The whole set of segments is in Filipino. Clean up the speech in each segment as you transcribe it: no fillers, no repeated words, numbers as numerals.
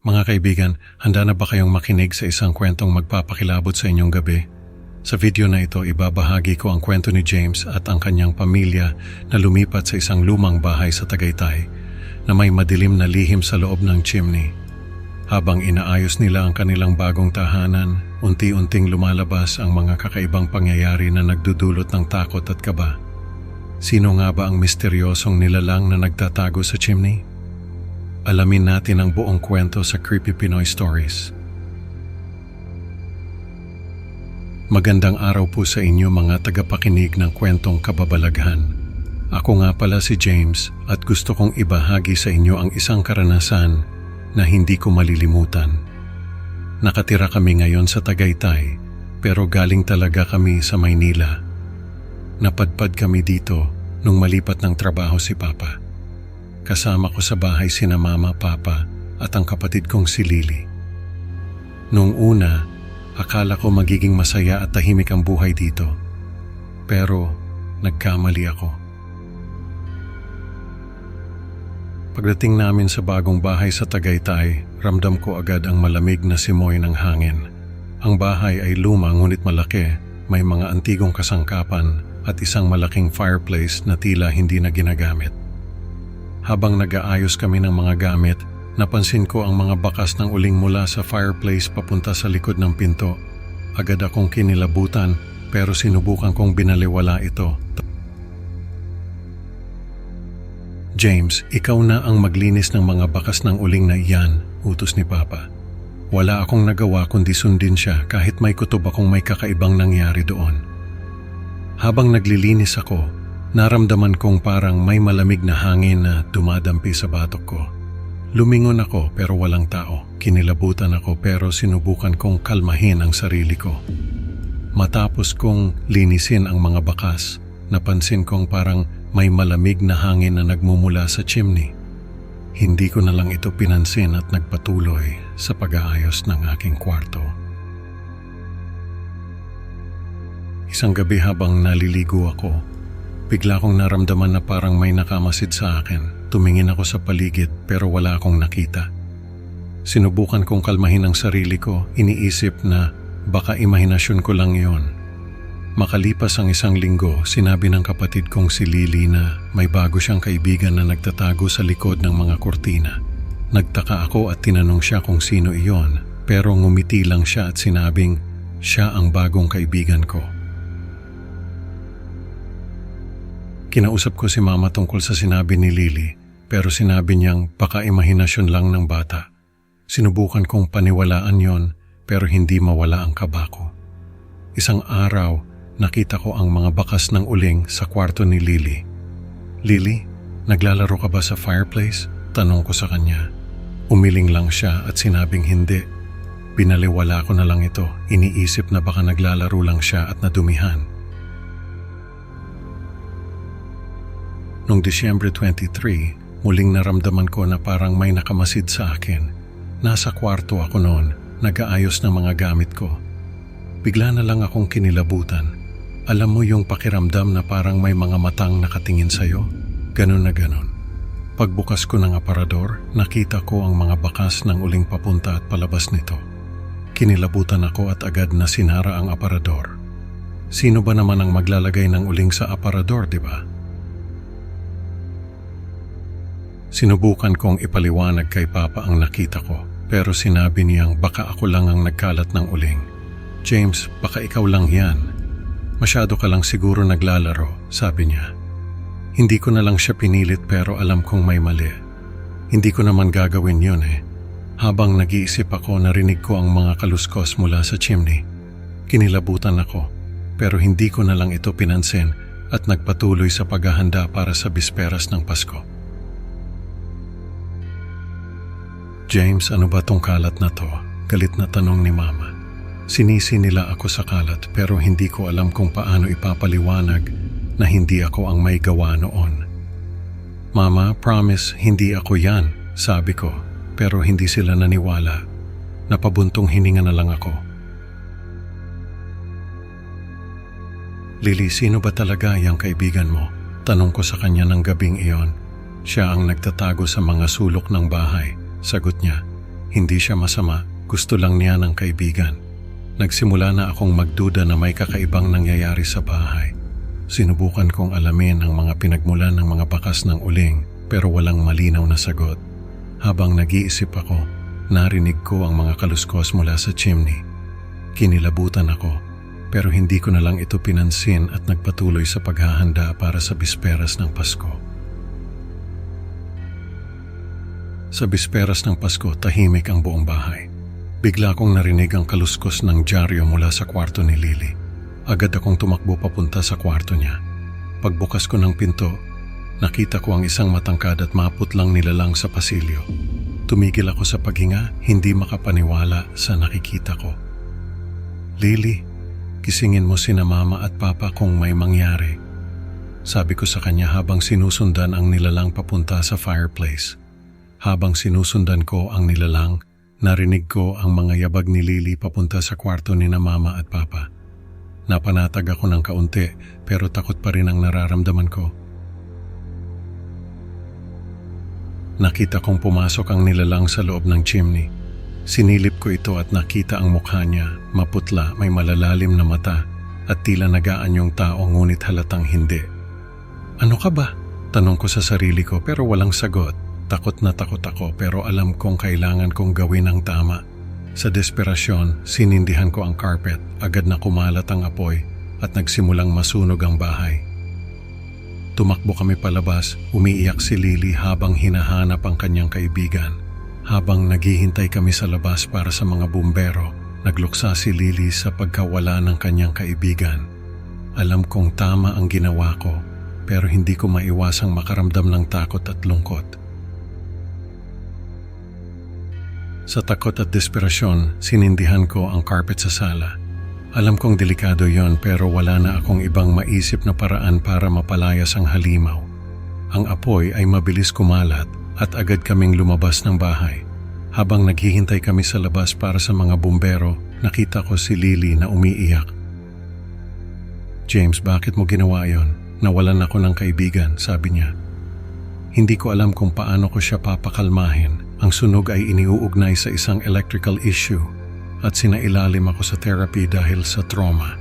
Mga kaibigan, handa na ba kayong makinig sa isang kwentong magpapakilabot sa inyong gabi? Sa video na ito, ibabahagi ko ang kwento ni James at ang kanyang pamilya na lumipat sa isang lumang bahay sa Tagaytay na may madilim na lihim sa loob ng chimney. Habang inaayos nila ang kanilang bagong tahanan, unti-unting lumalabas ang mga kakaibang pangyayari na nagdudulot ng takot at kaba. Sino nga ba ang misteryosong nilalang na nagtatago sa chimney? Alamin natin ang buong kwento sa Creepy Pinoy Stories. Magandang araw po sa inyo mga tagapakinig ng kwentong kababalaghan. Ako nga pala si James at gusto kong ibahagi sa inyo ang isang karanasan na hindi ko malilimutan. Nakatira kami ngayon sa Tagaytay pero galing talaga kami sa Maynila. Napadpad kami dito nung malipat ng trabaho si Papa. Kasama ko sa bahay sina Mama, Papa at ang kapatid kong si Lily. Noong una, akala ko magiging masaya at tahimik ang buhay dito. Pero nagkamali ako. Pagdating namin sa bagong bahay sa Tagaytay, ramdam ko agad ang malamig na simoy ng hangin. Ang bahay ay luma ngunit malaki, may mga antigong kasangkapan at isang malaking fireplace na tila hindi na ginagamit. Habang nag-aayos kami ng mga gamit, napansin ko ang mga bakas ng uling mula sa fireplace papunta sa likod ng pinto. Agad akong kinilabutan pero sinubukan kong binaliwala ito. James, ikaw na ang maglinis ng mga bakas ng uling na iyan, utos ni Papa. Wala akong nagawa kundi sundin siya kahit may kutob akong may kakaibang nangyari doon. Habang naglilinis ako, naramdaman kong parang may malamig na hangin na dumadampi sa batok ko. Lumingon ako pero walang tao. Kinilabutan ako pero sinubukan kong kalmahin ang sarili ko. Matapos kong linisin ang mga bakas, napansin kong parang may malamig na hangin na nagmumula sa chimney. Hindi ko na lang ito pinansin at nagpatuloy sa pag-aayos ng aking kwarto. Isang gabi habang naliligo ako, bigla kong naramdaman na parang may nakamasid sa akin. Tumingin ako sa paligid pero wala akong nakita. Sinubukan kong kalmahin ang sarili ko, iniisip na baka imahinasyon ko lang yon. Makalipas ang isang linggo, sinabi ng kapatid kong si Lily na may bago siyang kaibigan na nagtatago sa likod ng mga kurtina. Nagtaka ako at tinanong siya kung sino iyon, pero ngumiti lang siya at sinabing siya ang bagong kaibigan ko. Kinausap ko si Mama tungkol sa sinabi ni Lily, pero sinabi niyang baka imahinasyon lang ng bata. Sinubukan kong paniwalaan yon, pero hindi mawala ang kaba ko. Isang araw, nakita ko ang mga bakas ng uling sa kwarto ni Lily. Lily, naglalaro ka ba sa fireplace? Tanong ko sa kanya. Umiling lang siya at sinabing hindi. Binaliwala ko na lang ito, iniisip na baka naglalaro lang siya at nadumihan. Noong Disyembre 23, muling naramdaman ko na parang may nakamasid sa akin. Nasa kwarto ako noon, nag-aayos ng mga gamit ko. Bigla na lang akong kinilabutan. Alam mo yung pakiramdam na parang may mga matang nakatingin sa'yo? Ganon na ganon. Pagbukas ko ng aparador, nakita ko ang mga bakas ng uling papunta at palabas nito. Kinilabutan ako at agad na sinara ang aparador. Sino ba naman ang maglalagay ng uling sa aparador, di ba? Sinubukan kong ipaliwanag kay Papa ang nakita ko, pero sinabi niyang baka ako lang ang nagkalat ng uling. James, baka ikaw lang yan. Masyado ka lang siguro naglalaro, sabi niya. Hindi ko na lang siya pinilit pero alam kong may mali. Hindi ko naman gagawin yun eh. Habang nag-iisip ako, narinig ko ang mga kaluskos mula sa chimney. Kinilabutan ako, pero hindi ko na lang ito pinansin at nagpatuloy sa paghahanda para sa bisperas ng Pasko. James, ano ba tong kalat na to? Galit na tanong ni Mama. Sinisi nila ako sa kalat pero hindi ko alam kung paano ipapaliwanag na hindi ako ang may gawa noon. Mama, promise hindi ako yan, sabi ko, pero hindi sila naniwala. Napabuntong hininga na lang ako. Lily, sino ba talaga yung kaibigan mo? Tanong ko sa kanya ng gabing iyon. Siya ang nagtatago sa mga sulok ng bahay. Sagot niya, Hindi siya masama, gusto lang niya ng kaibigan. Nagsimula na akong magduda na may kakaibang nangyayari sa bahay. Sinubukan kong alamin ang mga pinagmulan ng mga bakas ng uling pero walang malinaw na sagot. Habang nag-iisip ako, narinig ko ang mga kaluskos mula sa chimney. Kinilabutan ako pero hindi ko na lang ito pinansin at nagpatuloy sa paghahanda para sa bisperas ng Pasko. Sa bisperas ng Pasko, tahimik ang buong bahay. Bigla kong narinig ang kaluskos ng dyaryo mula sa kwarto ni Lily. Agad akong tumakbo papunta sa kwarto niya. Pagbukas ko ng pinto, nakita ko ang isang matangkad at maputlang nilalang sa pasilyo. Tumigil ako sa paghinga, hindi makapaniwala sa nakikita ko. Lily, kisingin mo sina mama at papa kung may mangyari. Sabi ko sa kanya habang sinusundan ang nilalang papunta sa fireplace. Habang sinusundan ko ang nilalang, narinig ko ang mga yabag ni Lily papunta sa kwarto ni na mama at papa. Napanatag ako ng kaunti pero takot pa rin ang nararamdaman ko. Nakita kong pumasok ang nilalang sa loob ng chimney. Sinilip ko ito at nakita ang mukha niya, maputla, may malalalim na mata at tila nagaanyong tao ngunit halatang hindi. Ano ka ba? Tanong ko sa sarili ko pero walang sagot. Takot na takot ako pero alam kong kailangan kong gawin ang tama. Sa desperasyon, sinindihan ko ang carpet, agad na kumalat ang apoy at nagsimulang masunog ang bahay. Tumakbo kami palabas, umiiyak si Lily habang hinahanap ang kanyang kaibigan. Habang naghihintay kami sa labas para sa mga bumbero, nagluksa si Lily sa pagkawala ng kanyang kaibigan. Alam kong tama ang ginawa ko pero hindi ko maiwasang makaramdam ng takot at lungkot. Sa takot at desperasyon, sinindihan ko ang carpet sa sala. Alam kong delikado yon pero wala na akong ibang maisip na paraan para mapalayas ang halimaw. Ang apoy ay mabilis kumalat at agad kaming lumabas ng bahay. Habang naghihintay kami sa labas para sa mga bumbero, nakita ko si Lily na umiiyak. James, bakit mo ginawa yon? Nawalan ako ng kaibigan, sabi niya. Hindi ko alam kung paano ko siya papakalmahin. Ang sunog ay iniuugnay sa isang electrical issue at sinailalim ako sa therapy dahil sa trauma.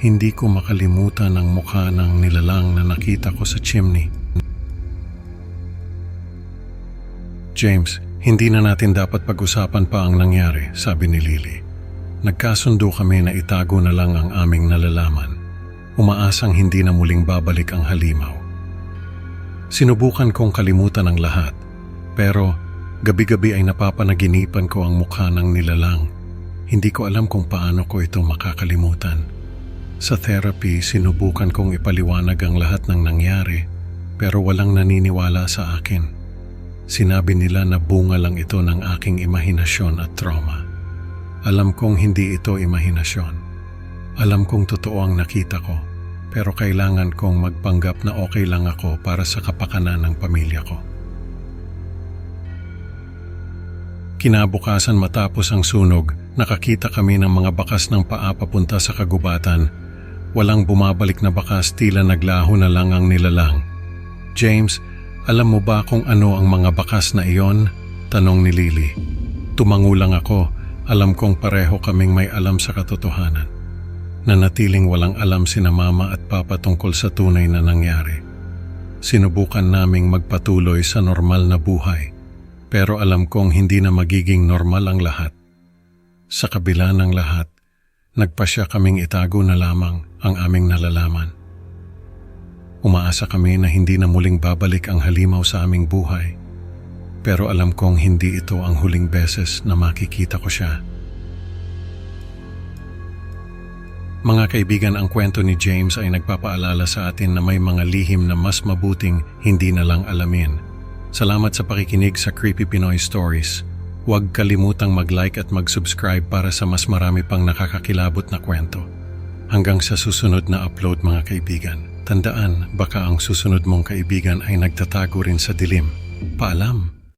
Hindi ko makalimutan ang mukha ng nilalang na nakita ko sa chimney. James, hindi na natin dapat pag-usapan pa ang nangyari, sabi ni Lily. Nagkasundo kami na itago na lang ang aming nalalaman. Umaasang hindi na muling babalik ang halimaw. Sinubukan kong kalimutan ang lahat, pero gabi-gabi ay napapanaginipan ko ang mukha ng nilalang. Hindi ko alam kung paano ko ito makakalimutan. Sa therapy, sinubukan kong ipaliwanag ang lahat ng nangyari, pero walang naniniwala sa akin. Sinabi nila na bunga lang ito ng aking imahinasyon at trauma. Alam kong hindi ito imahinasyon. Alam kong totoo ang nakita ko, pero kailangan kong magpanggap na okay lang ako para sa kapakanan ng pamilya ko. Kinabukasan matapos ang sunog, nakakita kami ng mga bakas ng paa papunta sa kagubatan. Walang bumabalik na bakas, tila naglaho na lang ang nilalang. James, alam mo ba kung ano ang mga bakas na iyon? Tanong ni Lily. Tumango lang ako, alam kong pareho kaming may alam sa katotohanan. Nanatiling walang alam sina mama at papa tungkol sa tunay na nangyari. Sinubukan naming magpatuloy sa normal na buhay. Pero alam kong hindi na magiging normal ang lahat. Sa kabila ng lahat, nagpasya kaming itago na lamang ang aming nalalaman. Umaasa kami na hindi na muling babalik ang halimaw sa aming buhay. Pero alam kong hindi ito ang huling beses na makikita ko siya. Mga kaibigan, ang kwento ni James ay nagpapaalala sa atin na may mga lihim na mas mabuting hindi na lang alamin. Salamat sa pakikinig sa Creepy Pinoy Stories. Huwag kalimutang mag-like at mag-subscribe para sa mas marami pang nakakakilabot na kwento. Hanggang sa susunod na upload mga kaibigan. Tandaan, baka ang susunod mong kaibigan ay nagtatago rin sa dilim. Paalam!